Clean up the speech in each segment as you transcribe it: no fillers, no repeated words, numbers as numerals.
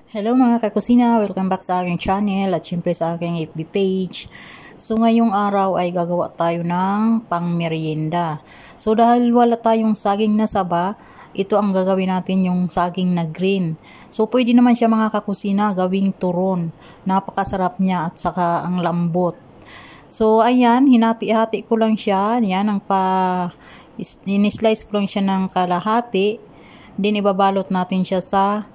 Hello mga kakusina, welcome back sa aking channel at syempre sa aking FB page. So ngayong araw ay gagawa tayo ng pangmeryenda. So dahil wala tayong saging na saba, ito ang gagawin natin, yung saging na green. So pwede naman siya mga kakusina gawing turon. Napakasarap niya at saka ang lambot. So ayan, hinati-hati ko lang siya. Yan ang in-slice ko lang siya ng kalahati. Then ibabalot natin siya sa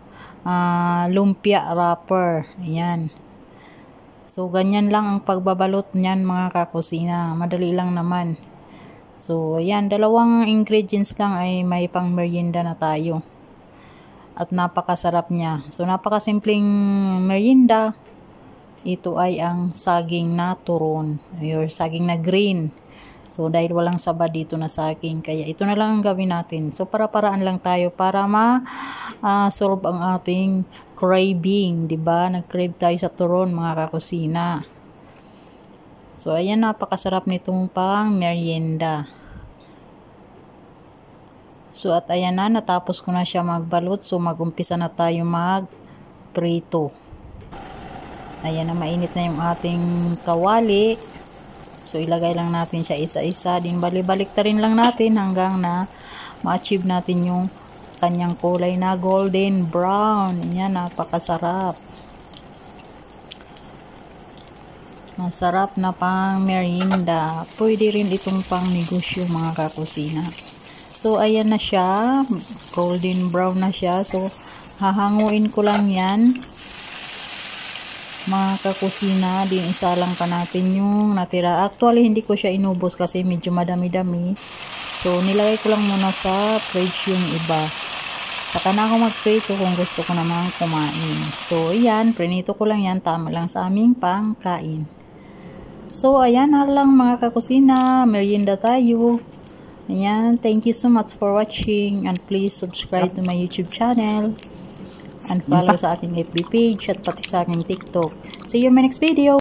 lumpia wrapper. Ayan. So, ganyan lang ang pagbabalot niyan mga kakusina. Madali lang naman. So, ayan. Dalawang ingredients lang ay may pang merienda na tayo. At napakasarap niya. So, napakasimpleng merienda. Ito ay ang saging na turon. Or saging na green. So, dahil walang saba dito na saging, kaya ito na lang ang gawin natin. So, para-paraan lang tayo para ma-solve ang ating craving, diba? Nag-crave tayo sa turon, mga kakusina. So, ayan, napakasarap nitong pang merienda. So, at ayan na, natapos ko na siya magbalot. So, mag-umpisa na tayo mag-prito. Ayan na, mainit na yung ating kawali. So, ilagay lang natin siya isa-isa. Din balik-balik ta rin lang natin hanggang na ma-achieve natin yung kanyang kulay na golden brown. Yan, napakasarap. Masarap na pang merienda. Pwede rin itong pang negosyo mga kakusina. So, ayan na siya. Golden brown na siya. So, hahanguin ko lang yan. Mga kakusina, din isa lang pa natin yung natira. Actually, hindi ko siya inubos kasi medyo madami-dami. So, nilagay ko lang muna sa fridge yung iba. Saka na ako mag-prito kung gusto ko namang kumain. So, ayan, prinito ko lang yan. Tama lang sa aming pangkain. So, ayan na lang mga kakusina. Merienda tayo. Ayan, thank you so much for watching. And please subscribe to my YouTube channel. And follow sa aking FB page at pati sa aking TikTok. See you in my next video.